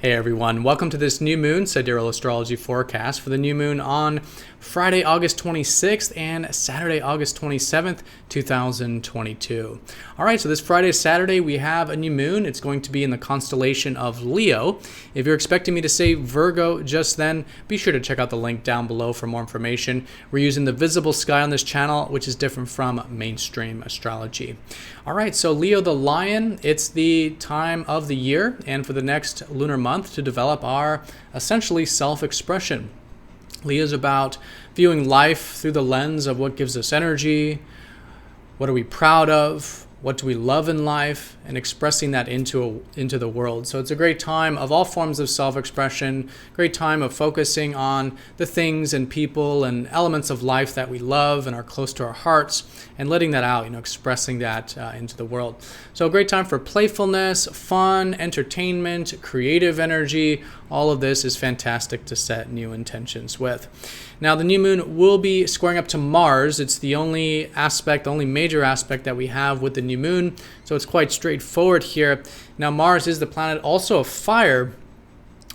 Hey everyone, welcome to this new moon Sidereal astrology forecast for the new moon on Friday, August 26th and Saturday, August 27th, 2022. All right, so this Friday, Saturday, we have a new moon. It's going to be in the constellation of Leo. If you're expecting me to say Virgo just then, be sure to check out the link down below for more information. We're using the visible sky on this channel, which is different from mainstream astrology. All right, so Leo the Lion, it's the time of the year and for the next lunar month to develop our essentially self-expression. Leo is about viewing life through the lens of what gives us energy, what are we proud of, what do we love in life, and expressing that into the world. So it's a great time of all forms of self-expression, great time of focusing on the things and people and elements of life that we love and are close to our hearts, and letting that out, expressing that into the world. So a great time for playfulness, fun, entertainment, creative energy. All of this is fantastic to set new intentions with. Now, the new moon will be squaring up to Mars. It's the only major aspect that we have with the new moon. So it's quite straightforward here. Now, Mars is the planet also of fire,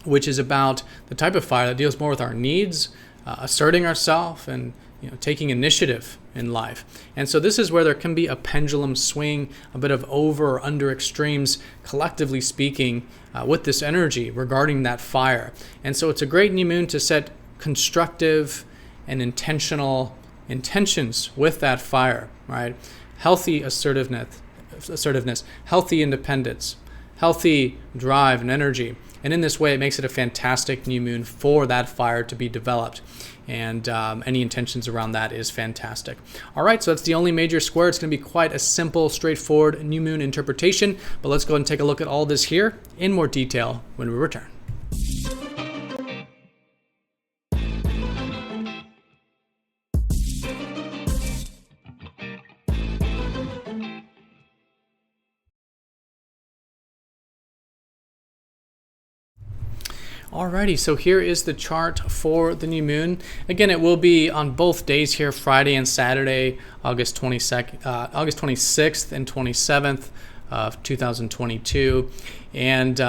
which is about the type of fire that deals more with our needs, asserting ourselves, and taking initiative in life. And so this is where there can be a pendulum swing, a bit of over or under extremes, collectively speaking, with this energy regarding that fire. And so it's a great new moon to set constructive and intentional intentions with that fire, right? Healthy assertiveness, healthy independence, healthy drive and energy. And in this way, it makes it a fantastic new moon for that fire to be developed. And any intentions around that is fantastic. All right, so that's the only major square. It's going to be quite a simple, straightforward new moon interpretation. But let's go ahead and take a look at all this here in more detail when we return. Alrighty, so here is the chart for the new moon. Again, it will be on both days here, Friday and Saturday, August 26th and 27th of 2022. And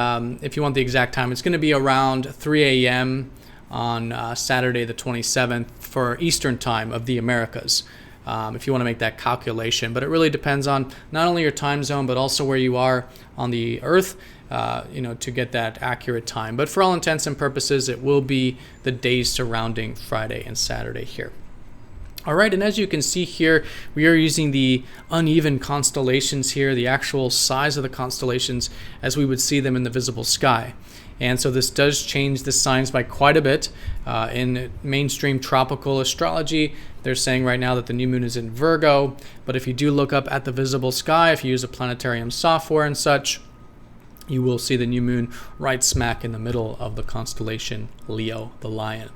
if you want the exact time, it's going to be around 3 a.m. on Saturday the 27th for Eastern time of the Americas. If you want to make that calculation. But it really depends on not only your time zone, but also where you are on the Earth, to get that accurate time. But for all intents and purposes, it will be the days surrounding Friday and Saturday here. All right, and as you can see here, we are using the uneven constellations here, the actual size of the constellations as we would see them in the visible sky. And so this does change the signs by quite a bit. In mainstream tropical astrology, they're saying right now that the new moon is in Virgo. But if you do look up at the visible sky, if you use a planetarium software and such, you will see the new moon right smack in the middle of the constellation Leo the Lion.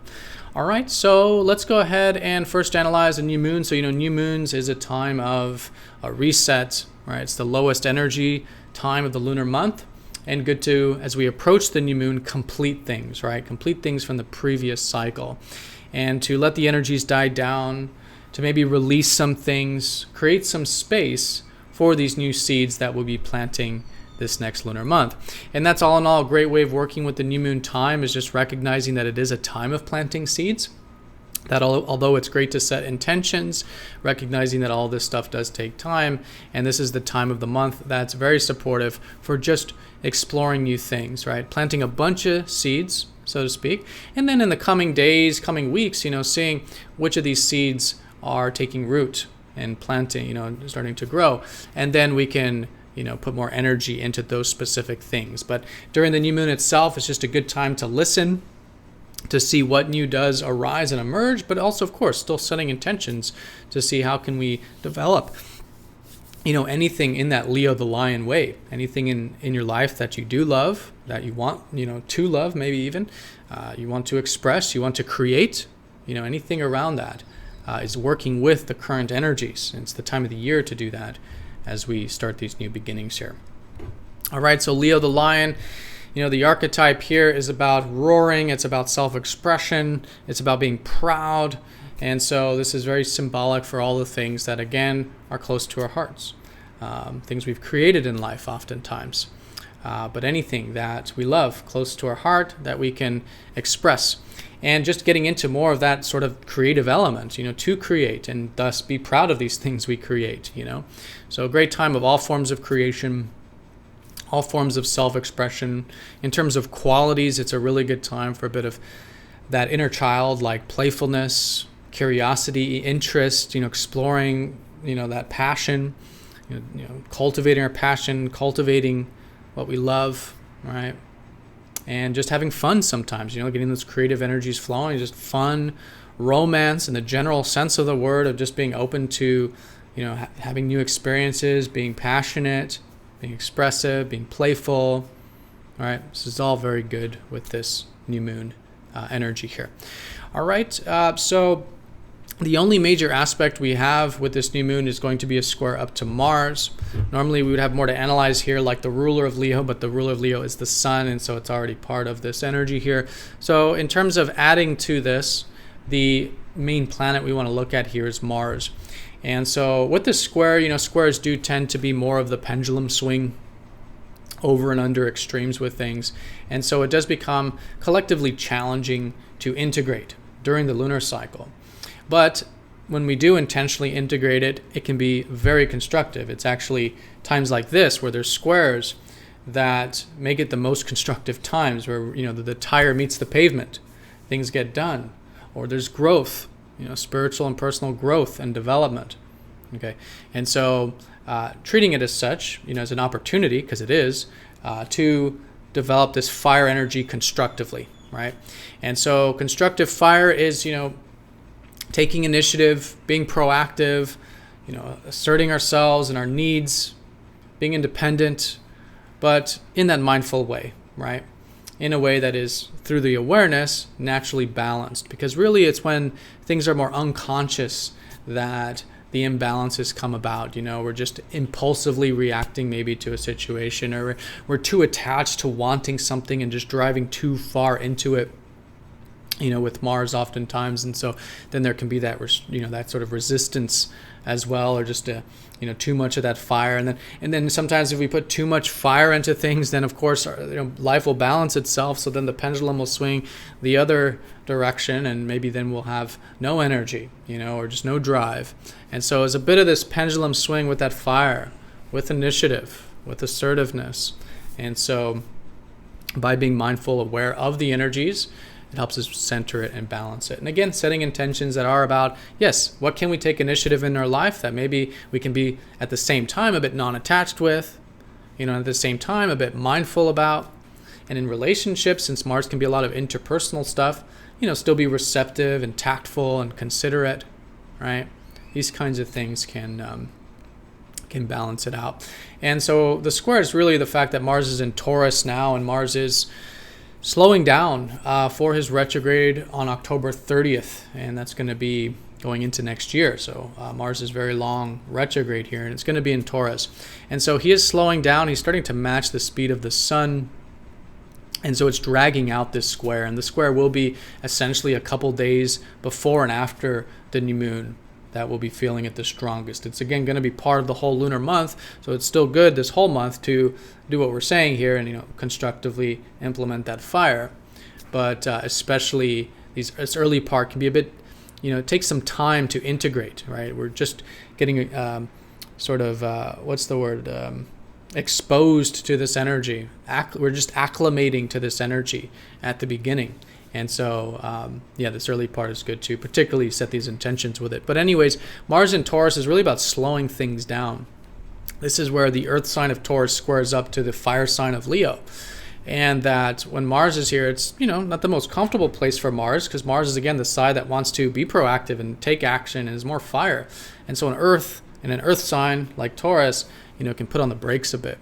All right, so let's go ahead and first analyze the new moon. So, new moons is a time of a reset, right? It's the lowest energy time of the lunar month. And good to, as we approach the new moon, complete things, right? Complete things from the previous cycle. And to let the energies die down, to maybe release some things, create some space for these new seeds that we'll be planting this next lunar month. And that's all in all a great way of working with the new moon time, is just recognizing that it is a time of planting seeds. That although it's great to set intentions, recognizing that all this stuff does take time, and this is the time of the month that's very supportive for just exploring new things, right? Planting a bunch of seeds, so to speak, and then in the coming days, coming weeks, seeing which of these seeds are taking root and planting, starting to grow, and then we can put more energy into those specific things. But during the new moon itself, it's just a good time to listen, to see what new does arise and emerge, but also, of course, still setting intentions to see how can we develop, anything in that Leo the Lion way, anything in your life that you do love, that you want, to love, maybe even, you want to express, you want to create, anything around that is working with the current energies. And it's the time of the year to do that as we start these new beginnings here. All right, so Leo the Lion, the archetype here is about roaring, it's about self-expression, it's about being proud, and so this is very symbolic for all the things that, again, are close to our hearts, things we've created in life oftentimes. but anything that we love close to our heart that we can express. And just getting into more of that sort of creative element, to create and thus be proud of these things we create, So a great time of all forms of creation, all forms of self-expression. In terms of qualities, it's a really good time for a bit of that inner child, like playfulness, curiosity, interest, exploring, that passion, cultivating our passion, cultivating what we love, right? And just having fun sometimes, getting those creative energies flowing, just fun, romance in the general sense of the word, of just being open to, having new experiences, being passionate, being expressive, being playful. All right, this is all very good with this new moon energy here. All right, so the only major aspect we have with this new moon is going to be a square up to Mars. Normally we would have more to analyze here, like the ruler of Leo, but the ruler of Leo is the sun, and so it's already part of this energy here. So in terms of adding to this, the main planet we want to look at here is Mars. And so with this square, squares do tend to be more of the pendulum swing over and under extremes with things. And so it does become collectively challenging to integrate during the lunar cycle. But when we do intentionally integrate it, it can be very constructive. It's actually times like this where there's squares that make it the most constructive times, where the tire meets the pavement, things get done, or there's growth, spiritual and personal growth and development. Okay, and so treating it as such, as an opportunity, because it is, to develop this fire energy constructively, right? And so constructive fire is, taking initiative, being proactive, asserting ourselves and our needs, being independent, but in that mindful way, right? In a way that is, through the awareness, naturally balanced. Because really it's when things are more unconscious that the imbalances come about. We're just impulsively reacting maybe to a situation, or we're too attached to wanting something and just driving too far into it. With Mars oftentimes, and so then there can be that that sort of resistance as well, or just too much of that fire, and then sometimes if we put too much fire into things, then of course life will balance itself, so then the pendulum will swing the other direction, and maybe then we'll have no energy, or just no drive. And so it's a bit of this pendulum swing with that fire, with initiative, with assertiveness. And so by being mindful, aware of the energies, it helps us center it and balance it. And again, setting intentions that are about, yes, what can we take initiative in our life that maybe we can be at the same time a bit non-attached with, at the same time a bit mindful about. And in relationships, since Mars can be a lot of interpersonal stuff, still be receptive and tactful and considerate, right? These kinds of things can balance it out. And so the square is really the fact that Mars is in Taurus now, and Mars is slowing down for his retrograde on October 30th, and that's going to be going into next year. So Mars is very long retrograde here, and it's going to be in Taurus. And so he is slowing down. He's starting to match the speed of the sun, and so it's dragging out this square. And the square will be essentially a couple days before and after the new moon that we'll be feeling it the strongest. It's again going to be part of the whole lunar month, so it's still good this whole month to do what we're saying here and constructively implement that fire. But especially this early part can be a bit, it takes some time to integrate, right? We're just getting exposed to this energy. We're just acclimating to this energy at the beginning. And so, this early part is good too, particularly set these intentions with it. But anyways, Mars in Taurus is really about slowing things down. This is where the earth sign of Taurus squares up to the fire sign of Leo. And that when Mars is here, it's, not the most comfortable place for Mars, because Mars is, again, the side that wants to be proactive and take action and is more fire. And so an earth sign like Taurus, can put on the brakes a bit.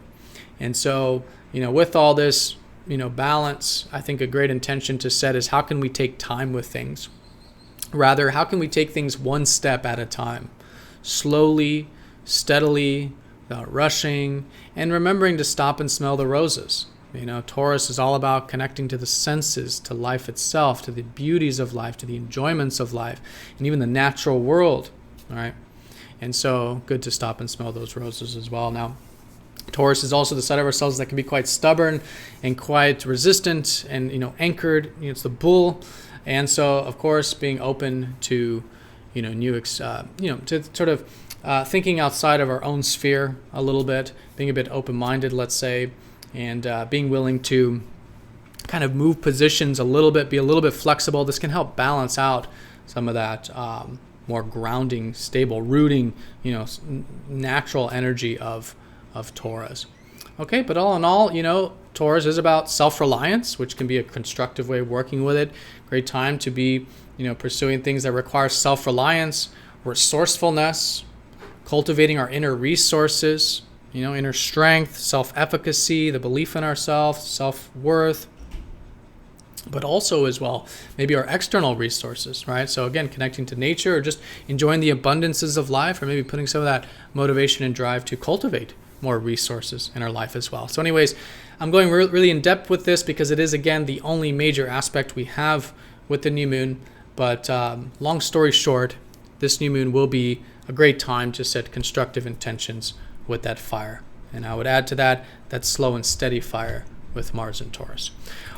And so, with all this, balance, I think a great intention to set is, how can we take time with things? Rather, how can we take things one step at a time, slowly, steadily, without rushing, and remembering to stop and smell the roses. Taurus is all about connecting to the senses, to life itself, to the beauties of life, to the enjoyments of life, and even the natural world, all right? And so good to stop and smell those roses as well. Now, Taurus is also the side of ourselves that can be quite stubborn and quite resistant and, anchored. It's the bull. And so, of course, being open to, to sort of thinking outside of our own sphere a little bit, being a bit open-minded, let's say, and being willing to kind of move positions a little bit, be a little bit flexible. This can help balance out some of that more grounding, stable, rooting, natural energy of Taurus. Okay, but all in all, Taurus is about self-reliance, which can be a constructive way of working with it. Great time to be, pursuing things that require self-reliance, resourcefulness, cultivating our inner resources, inner strength, self-efficacy, the belief in ourselves, self-worth, but also as well, maybe our external resources, right? So again, connecting to nature or just enjoying the abundances of life, or maybe putting some of that motivation and drive to cultivate more resources in our life as well. So anyways, I'm going really in depth with this because it is, again, the only major aspect we have with the new moon. But long story short, this new moon will be a great time to set constructive intentions with that fire. And I would add to that slow and steady fire with Mars and Taurus.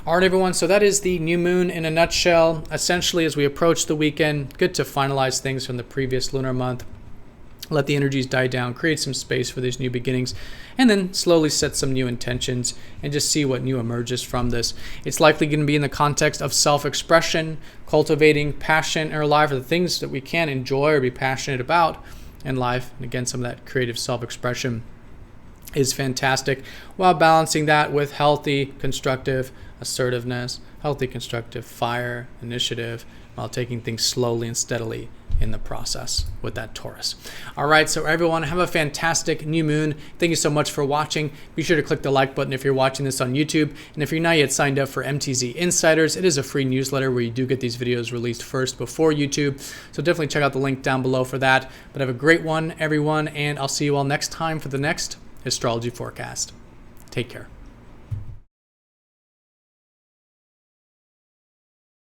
All right, everyone, so that is the new moon in a nutshell. Essentially, as we approach the weekend, good to finalize things from the previous lunar month, let the energies die down, create some space for these new beginnings, and then slowly set some new intentions and just see what new emerges from this. It's likely going to be in the context of self-expression, cultivating passion in our life, or the things that we can enjoy or be passionate about in life. And again, some of that creative self-expression is fantastic, while balancing that with healthy, constructive assertiveness, healthy, constructive fire, initiative, while taking things slowly and steadily in the process with that Taurus. All right, so everyone, have a fantastic new moon. Thank you so much for watching. Be sure to click the like button if you're watching this on YouTube. And if you're not yet signed up for MTZ Insiders, it is a free newsletter where you do get these videos released first before YouTube. So definitely check out the link down below for that. But have a great one, everyone, and I'll see you all next time for the next astrology forecast. Take care.